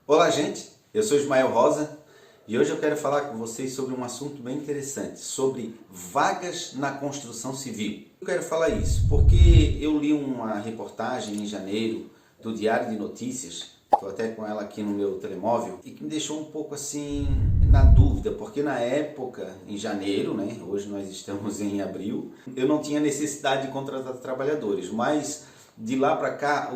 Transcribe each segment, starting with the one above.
Olá, gente. Eu sou Ismael Rosa e hoje eu quero falar com vocês sobre um assunto bem interessante, sobre vagas na construção civil. Eu quero falar isso porque eu li uma reportagem em janeiro do Diário de Notícias, estou até com ela aqui no meu telemóvel, e que me deixou um pouco assim na dúvida, porque na época, em janeiro, né, hoje nós estamos em abril, eu não tinha necessidade de contratar trabalhadores, mas de lá para cá,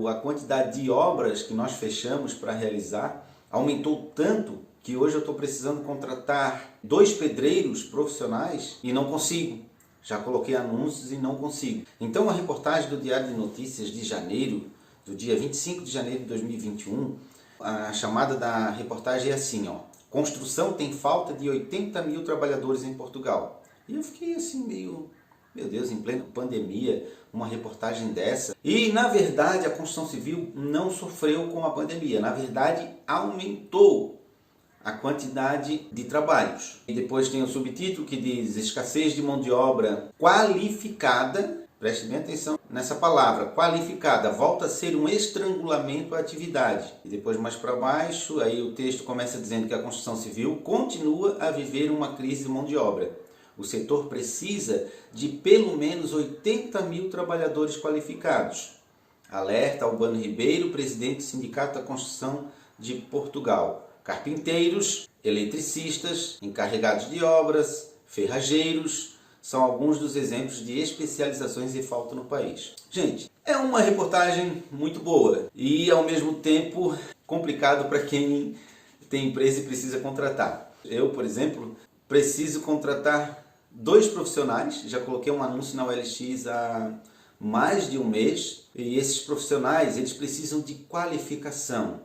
a quantidade de obras que nós fechamos para realizar aumentou tanto que hoje eu estou precisando contratar 2 pedreiros profissionais e não consigo. Já coloquei anúncios e não consigo. Então a reportagem do Diário de Notícias de janeiro, do dia 25 de janeiro de 2021, a chamada da reportagem é assim, ó: construção tem falta de 80 mil trabalhadores em Portugal. E eu fiquei assim meio... Meu Deus, em plena pandemia, uma reportagem dessa. E, na verdade, a construção civil não sofreu com a pandemia. Na verdade, aumentou a quantidade de trabalhos. E depois tem o subtítulo que diz: escassez de mão de obra qualificada. Preste bem atenção nessa palavra, qualificada, volta a ser um estrangulamento à atividade. E depois mais para baixo, aí o texto começa dizendo que a construção civil continua a viver uma crise de mão de obra. O setor precisa de pelo menos 80 mil trabalhadores qualificados. Alerta Albano Ribeiro, presidente do Sindicato da Construção de Portugal. Carpinteiros, eletricistas, encarregados de obras, ferrageiros, são alguns dos exemplos de especializações em falta no país. Gente, é uma reportagem muito boa e ao mesmo tempo complicado para quem tem empresa e precisa contratar. Eu, por exemplo, preciso contratar 2 profissionais, já coloquei um anúncio na OLX há mais de um mês, e esses profissionais eles precisam de qualificação.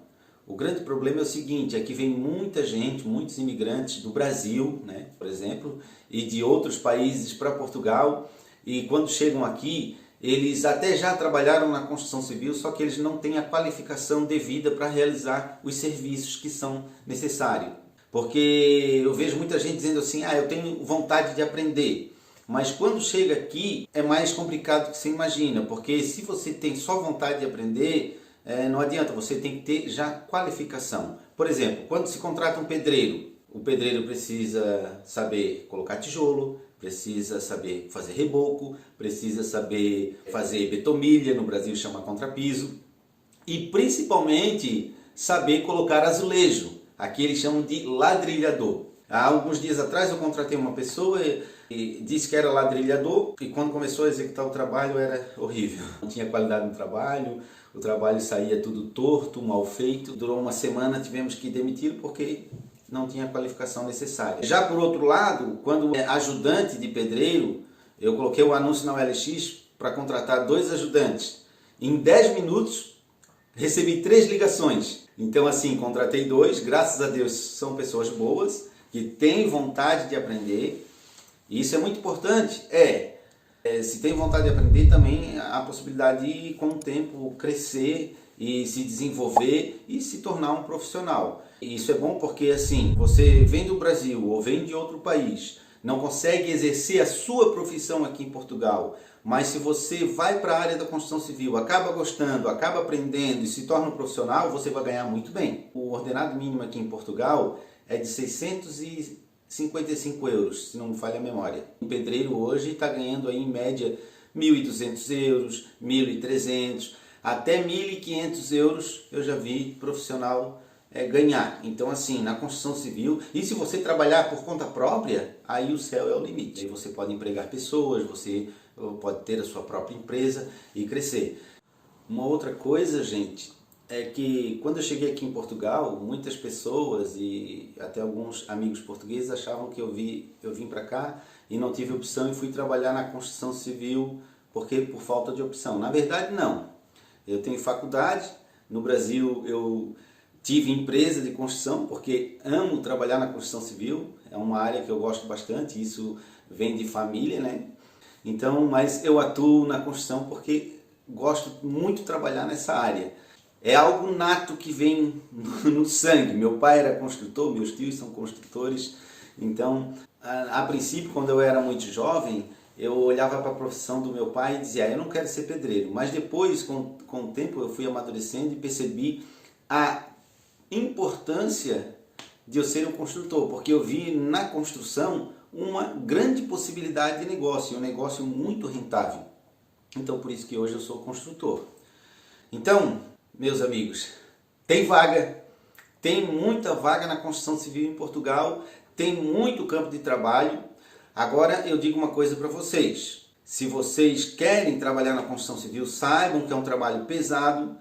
O grande problema é o seguinte, é que vem muita gente, muitos imigrantes do Brasil, né, por exemplo, e de outros países para Portugal, e quando chegam aqui, eles até já trabalharam na construção civil, só que eles não têm a qualificação devida para realizar os serviços que são necessários. Porque eu vejo muita gente dizendo assim, eu tenho vontade de aprender. Mas quando chega aqui é mais complicado do que você imagina. Porque se você tem só vontade de aprender, não adianta, você tem que ter já qualificação. Por exemplo, quando se contrata um pedreiro, o pedreiro precisa saber colocar tijolo, precisa saber fazer reboco, precisa saber fazer betomilha, no Brasil chama contrapiso, e principalmente saber colocar azulejo. Aqui eles chamam de ladrilhador. Há alguns dias atrás eu contratei uma pessoa e disse que era ladrilhador, e quando começou a executar o trabalho era horrível. Não tinha qualidade no trabalho, o trabalho saía tudo torto, mal feito. Durou uma semana, tivemos que demitir porque não tinha a qualificação necessária. Já por outro lado, quando é ajudante de pedreiro, eu coloquei o anúncio na OLX para contratar 2 ajudantes. Em 10 minutos recebi 3 ligações. Então assim, contratei 2, graças a Deus são pessoas boas, que têm vontade de aprender. E isso é muito importante. Se tem vontade de aprender, também há a possibilidade de, com o tempo, crescer e se desenvolver e se tornar um profissional. E isso é bom porque assim, você vem do Brasil ou vem de outro país, não consegue exercer a sua profissão aqui em Portugal, mas se você vai para a área da construção civil, acaba gostando, acaba aprendendo e se torna um profissional, você vai ganhar muito bem. O ordenado mínimo aqui em Portugal é de 655 euros, se não me falha a memória. Um pedreiro hoje está ganhando aí em média 1.200 euros, 1.300, até 1.500 euros eu já vi profissional ganhar. Então assim, na construção civil, e se você trabalhar por conta própria, aí o céu é o limite. Aí você pode empregar pessoas, você pode ter a sua própria empresa e crescer. Uma outra coisa, gente, é que quando eu cheguei aqui em Portugal, muitas pessoas e até alguns amigos portugueses achavam que eu vim para cá e não tive opção e fui trabalhar na construção civil porque por falta de opção. Na verdade, não. Eu tenho faculdade, no Brasil eu tive empresa de construção porque amo trabalhar na construção civil, é uma área que eu gosto bastante, isso vem de família, né? Então, mas eu atuo na construção porque gosto muito de trabalhar nessa área. É algo nato que vem no sangue. Meu pai era construtor, meus tios são construtores. Então, a princípio, quando eu era muito jovem, eu olhava para a profissão do meu pai e dizia, eu não quero ser pedreiro. Mas depois, com o tempo, eu fui amadurecendo e percebi a importância de eu ser um construtor, porque eu vi na construção uma grande possibilidade de negócio, um negócio muito rentável. Então, por isso que hoje eu sou construtor. Então, meus amigos, tem vaga, tem muita vaga na construção civil em Portugal, tem muito campo de trabalho. Agora eu digo uma coisa para vocês. Se vocês querem trabalhar na construção civil, saibam que é um trabalho pesado.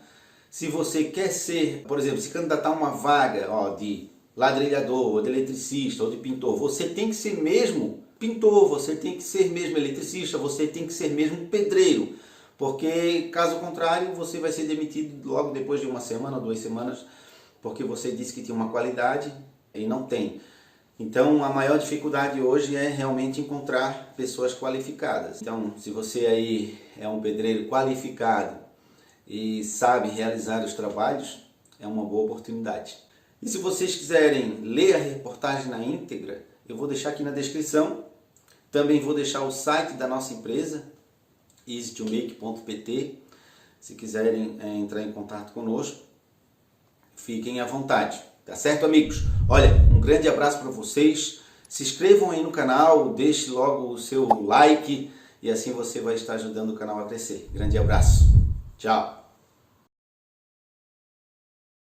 Se você quer ser, por exemplo, se candidatar a uma vaga de ladrilhador, ou de eletricista, ou de pintor, você tem que ser mesmo pintor, você tem que ser mesmo eletricista, você tem que ser mesmo pedreiro. Porque, caso contrário, você vai ser demitido logo depois de uma semana ou 2 semanas, porque você disse que tinha uma qualidade e não tem. Então, a maior dificuldade hoje é realmente encontrar pessoas qualificadas. Então, se você aí é um pedreiro qualificado e sabe realizar os trabalhos, é uma boa oportunidade. E se vocês quiserem ler a reportagem na íntegra, eu vou deixar aqui na descrição. Também vou deixar o site da nossa empresa, easy2make.pt. Se quiserem entrar em contato conosco, fiquem à vontade. Tá certo, amigos? Olha, um grande abraço para vocês. Se inscrevam aí no canal, deixe logo o seu like e assim você vai estar ajudando o canal a crescer. Grande abraço. Tchau.